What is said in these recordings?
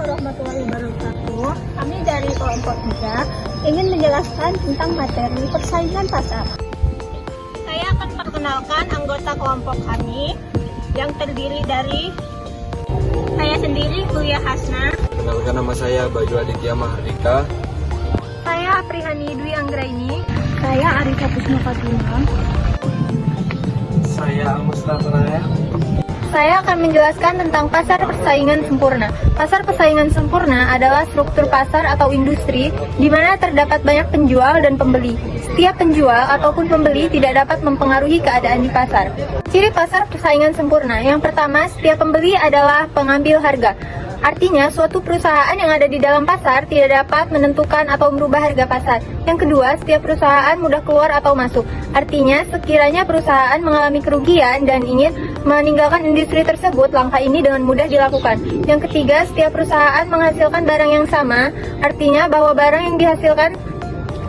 warahmatullahi wabarakatuh. Kami dari kelompok 3 ingin menjelaskan tentang materi persaingan pasar. Saya akan perkenalkan anggota kelompok kami yang terdiri dari saya sendiri, Kuliah Hasna. Kenalkan, nama saya Baju Aditya Mahardika. Saya Aprihani Dwi Anggraini. Saya Arika Pusma Fatima. Saya Mustafa. Saya akan menjelaskan tentang pasar persaingan sempurna. Pasar persaingan sempurna adalah struktur pasar atau industri di mana terdapat banyak penjual dan pembeli. Setiap penjual ataupun pembeli tidak dapat mempengaruhi keadaan di pasar. Ciri pasar persaingan sempurna: yang pertama, setiap pembeli adalah pengambil harga. Artinya, suatu perusahaan yang ada di dalam pasar tidak dapat menentukan atau merubah harga pasar. Yang kedua, setiap perusahaan mudah keluar atau masuk. Artinya, sekiranya perusahaan mengalami kerugian dan ingin meninggalkan industri tersebut, langkah ini dengan mudah dilakukan. Yang ketiga, setiap perusahaan menghasilkan barang yang sama. Artinya, bahwa barang yang dihasilkan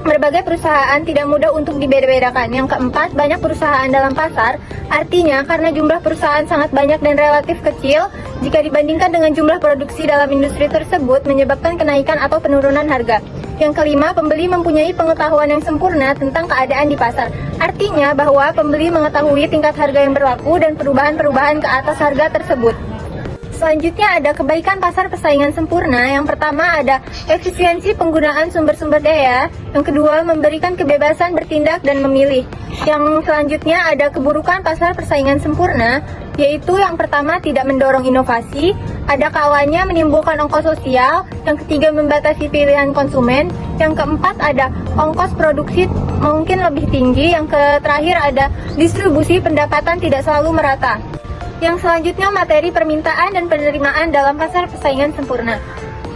berbagai perusahaan tidak mudah untuk dibeda-bedakan. Yang keempat, banyak perusahaan dalam pasar. Artinya, karena jumlah perusahaan sangat banyak dan relatif kecil jika dibandingkan dengan jumlah produksi dalam industri tersebut, menyebabkan kenaikan atau penurunan harga. Yang kelima, pembeli mempunyai pengetahuan yang sempurna tentang keadaan di pasar. Artinya bahwa pembeli mengetahui tingkat harga yang berlaku dan perubahan-perubahan ke atas harga tersebut. Selanjutnya ada kebaikan pasar persaingan sempurna. Yang pertama ada efisiensi penggunaan sumber-sumber daya. Yang kedua, memberikan kebebasan bertindak dan memilih. Yang selanjutnya ada keburukan pasar persaingan sempurna, yaitu yang pertama tidak mendorong inovasi, ada kalanya menimbulkan ongkos sosial. Yang ketiga, membatasi pilihan konsumen. Yang keempat ada ongkos produksi mungkin lebih tinggi. Yang terakhir ada distribusi pendapatan tidak selalu merata. Yang selanjutnya materi permintaan dan penerimaan dalam pasar persaingan sempurna.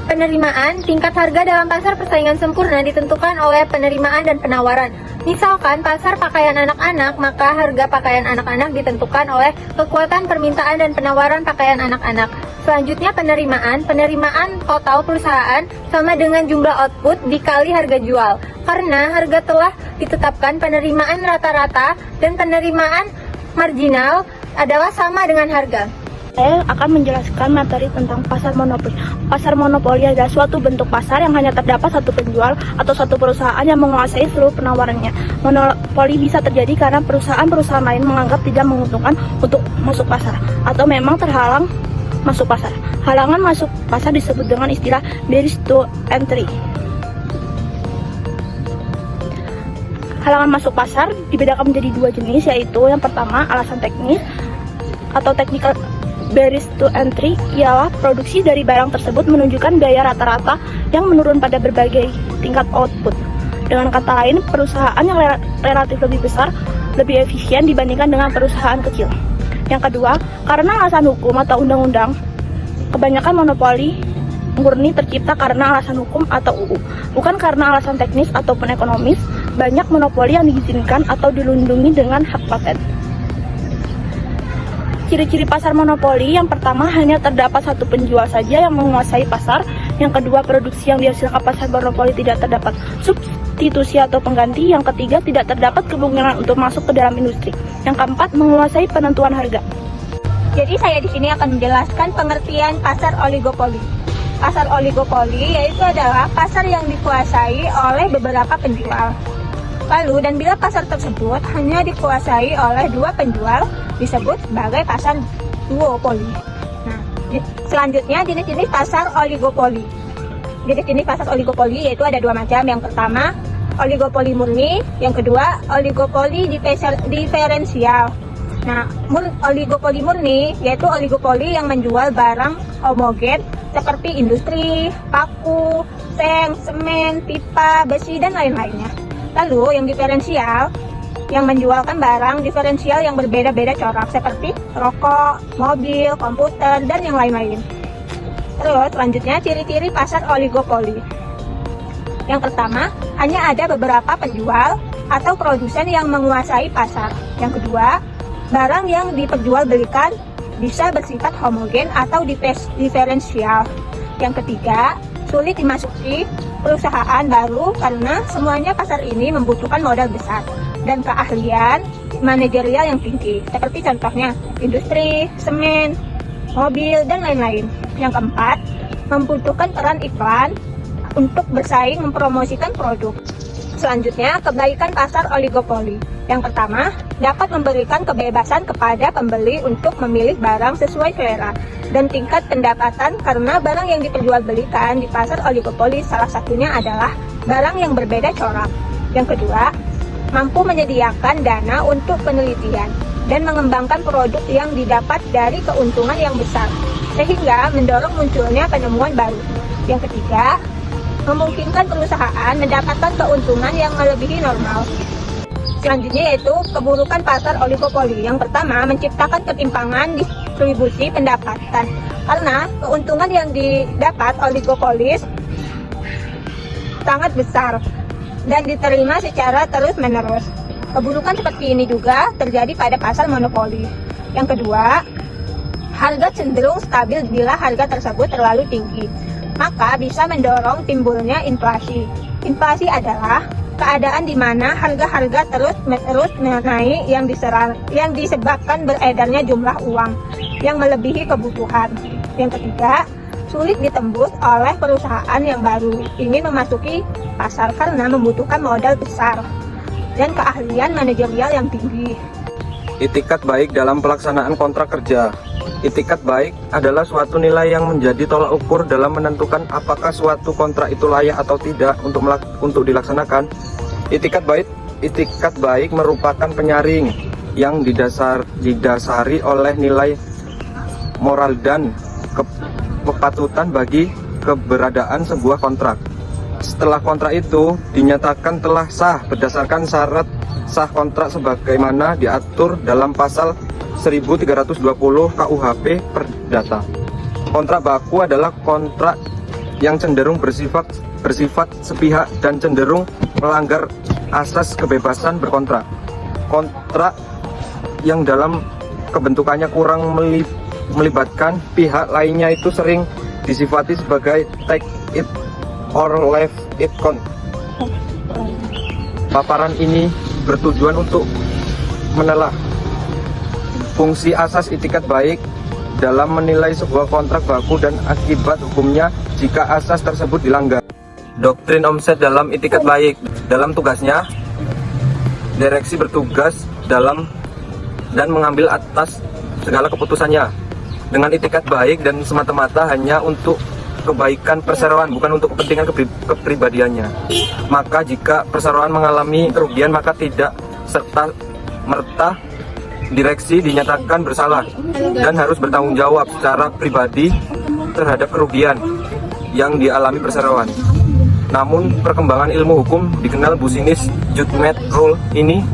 Penerimaan, tingkat harga dalam pasar persaingan sempurna ditentukan oleh penerimaan dan penawaran. Misalkan pasar pakaian anak-anak, maka harga pakaian anak-anak ditentukan oleh kekuatan permintaan dan penawaran pakaian anak-anak. Selanjutnya penerimaan total perusahaan sama dengan jumlah output dikali harga jual. Karena harga telah ditetapkan, penerimaan rata-rata dan penerimaan marginal adalah sama dengan harga. Saya akan menjelaskan materi tentang pasar monopoli. Pasar monopoli adalah suatu bentuk pasar yang hanya terdapat satu penjual atau satu perusahaan yang menguasai seluruh penawarannya. Monopoli bisa terjadi karena perusahaan-perusahaan lain menganggap tidak menguntungkan untuk masuk pasar atau memang terhalang masuk pasar. Halangan masuk pasar disebut dengan istilah barriers to entry. Halangan masuk pasar dibedakan menjadi dua jenis, yaitu yang pertama alasan teknis atau technical barriers to entry, ialah produksi dari barang tersebut menunjukkan biaya rata-rata yang menurun pada berbagai tingkat output. Dengan kata lain, perusahaan yang relatif lebih besar lebih efisien dibandingkan dengan perusahaan kecil. Yang kedua, karena alasan hukum atau undang-undang, kebanyakan monopoli murni tercipta karena alasan hukum atau UU, bukan karena alasan teknis ataupun ekonomis. Banyak monopoli yang diizinkan atau dilindungi dengan hak paten. Ciri-ciri pasar monopoli: yang pertama, hanya terdapat satu penjual saja yang menguasai pasar. Yang kedua, produksi yang dihasilkan pasar monopoli tidak terdapat substitusi atau pengganti. Yang ketiga, tidak terdapat kemungkinan untuk masuk ke dalam industri. Yang keempat, menguasai penentuan harga. Jadi saya di sini akan menjelaskan pengertian pasar oligopoli. Pasar oligopoli yaitu adalah pasar yang dikuasai oleh beberapa penjual. Lalu, dan bila pasar tersebut hanya dikuasai oleh dua penjual, disebut sebagai pasar duopoli. Nah, selanjutnya jenis-jenis pasar oligopoli. Jenis-jenis pasar oligopoli yaitu ada dua macam. Yang pertama, oligopoli murni. Yang kedua, oligopoli diferensial. Nah, oligopoli murni yaitu oligopoli yang menjual barang homogen seperti industri, paku, seng, semen, pipa, besi, dan lain-lainnya. Lalu yang diferensial yang menjualkan barang diferensial yang berbeda-beda corak seperti rokok, mobil, komputer, dan yang lain-lain. Terus selanjutnya ciri-ciri pasar oligopoli. Yang pertama, hanya ada beberapa penjual atau produsen yang menguasai pasar. Yang kedua, barang yang diperjualbelikan bisa bersifat homogen atau diferensial. Yang ketiga, sulit dimasuki perusahaan baru karena semuanya pasar ini membutuhkan modal besar dan keahlian manajerial yang tinggi, seperti contohnya industri, semen, mobil, dan lain-lain. Yang keempat, membutuhkan peran iklan untuk bersaing mempromosikan produk. Selanjutnya, kebaikan pasar oligopoli. Yang pertama, dapat memberikan kebebasan kepada pembeli untuk memilih barang sesuai selera dan tingkat pendapatan karena barang yang diperjualbelikan di pasar oligopoli salah satunya adalah barang yang berbeda corak. Yang kedua, mampu menyediakan dana untuk penelitian dan mengembangkan produk yang didapat dari keuntungan yang besar, sehingga mendorong munculnya penemuan baru. Yang ketiga, memungkinkan perusahaan mendapatkan keuntungan yang melebihi normal. Selanjutnya yaitu keburukan pasar oligopoli. Yang pertama, menciptakan ketimpangan distribusi pendapatan karena keuntungan yang didapat oligopolis sangat besar dan diterima secara terus-menerus. Keburukan seperti ini juga terjadi pada pasar monopoli. Yang kedua, harga cenderung stabil bila harga tersebut terlalu tinggi, maka bisa mendorong timbulnya inflasi. Inflasi adalah keadaan di mana harga-harga terus-menerus naik yang disebabkan beredarnya jumlah uang yang melebihi kebutuhan. Yang ketiga, sulit ditembus oleh perusahaan yang baru ingin memasuki pasar karena membutuhkan modal besar dan keahlian manajerial yang tinggi. Itikat baik dalam pelaksanaan kontrak kerja. Itikat baik adalah suatu nilai yang menjadi tolak ukur dalam menentukan apakah suatu kontrak itu layak atau tidak untuk dilaksanakan. Itikat baik merupakan penyaring yang didasari oleh nilai moral dan kepatutan bagi keberadaan sebuah kontrak. Setelah kontrak itu dinyatakan telah sah berdasarkan syarat sah kontrak sebagaimana diatur dalam pasal 1320 KUHP Perdata. Kontrak baku adalah kontrak yang cenderung bersifat sepihak dan cenderung melanggar asas kebebasan berkontrak. Kontrak yang dalam kebentukannya kurang melibatkan pihak lainnya itu sering disifati sebagai take it or leave it Paparan ini bertujuan untuk menelah fungsi asas itikat baik dalam menilai sebuah kontrak baku dan akibat hukumnya jika asas tersebut dilanggar. Doktrin Omset dalam itikat baik. Dalam tugasnya, direksi bertugas dalam dan mengambil atas segala keputusannya dengan itikat baik dan semata-mata hanya untuk kebaikan perseroan, bukan untuk kepentingan kepribadiannya. Maka jika perseroan mengalami kerugian, maka tidak serta merta direksi dinyatakan bersalah dan harus bertanggung jawab secara pribadi terhadap kerugian yang dialami perseroan. Namun perkembangan ilmu hukum dikenal business judgment rule ini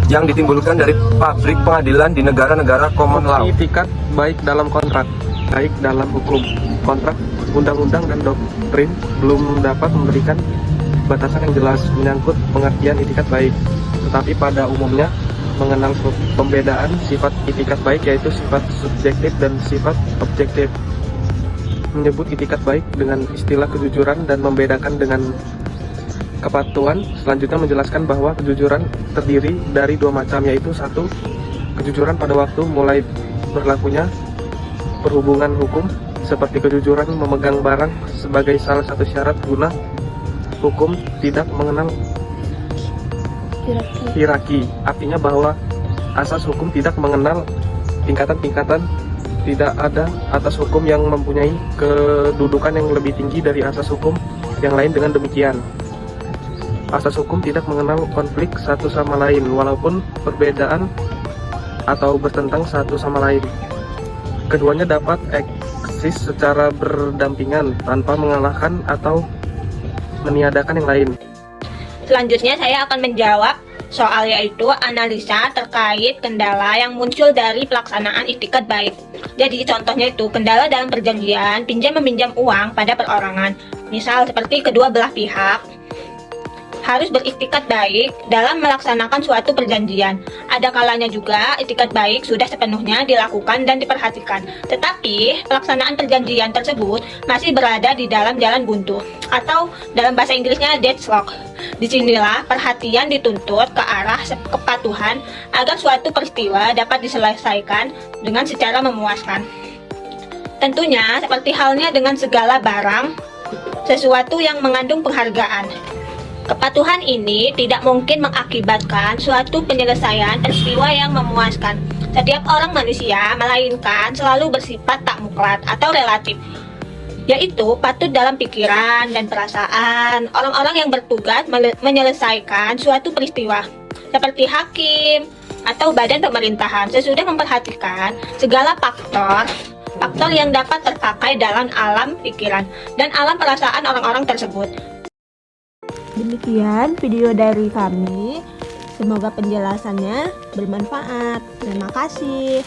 yang ditimbulkan dari pabrik pengadilan di negara-negara common law. Itikat baik dalam kontrak, baik dalam hukum kontrak, undang-undang dan doktrin belum dapat memberikan batasan yang jelas menyangkut pengertian itikat baik. Tetapi pada umumnya mengenal pembedaan sifat itikat baik yaitu sifat subjektif dan sifat objektif. Menyebut itikat baik dengan istilah kejujuran dan membedakan dengan kepatuhan. Selanjutnya menjelaskan bahwa kejujuran terdiri dari dua macam, yaitu satu, kejujuran pada waktu mulai berlakunya perhubungan hukum, seperti kejujuran memegang barang sebagai salah satu syarat guna hukum tidak mengenal hierarki. Artinya bahwa asas hukum tidak mengenal tingkatan-tingkatan, tidak ada atas hukum yang mempunyai kedudukan yang lebih tinggi dari asas hukum yang lain. Dengan demikian, asas hukum tidak mengenal konflik satu sama lain walaupun perbedaan atau bertentang satu sama lain. Keduanya dapat eksis secara berdampingan tanpa mengalahkan atau meniadakan yang lain. Selanjutnya saya akan menjawab soal yaitu analisa terkait kendala yang muncul dari pelaksanaan itikat baik. Jadi contohnya itu kendala dalam perjanjian pinjam-meminjam uang pada perorangan. Misal seperti kedua belah pihak harus beriktikat baik dalam melaksanakan suatu perjanjian. Ada kalanya juga itikat baik sudah sepenuhnya dilakukan dan diperhatikan, tetapi pelaksanaan perjanjian tersebut masih berada di dalam jalan buntu, atau dalam bahasa Inggrisnya deadlock. Disinilah perhatian dituntut ke arah kepatuhan agar suatu peristiwa dapat diselesaikan dengan secara memuaskan. Tentunya seperti halnya dengan segala barang, sesuatu yang mengandung penghargaan. Kepatuhan ini tidak mungkin mengakibatkan suatu penyelesaian peristiwa yang memuaskan. Setiap orang manusia, melainkan selalu bersifat tak mutlak atau relatif, yaitu patut dalam pikiran dan perasaan orang-orang yang bertugas menyelesaikan suatu peristiwa, seperti hakim atau badan pemerintahan, sesudah memperhatikan segala faktor yang dapat terpakai dalam alam pikiran dan alam perasaan orang-orang tersebut. Demikian video dari kami. Semoga penjelasannya bermanfaat. Terima kasih.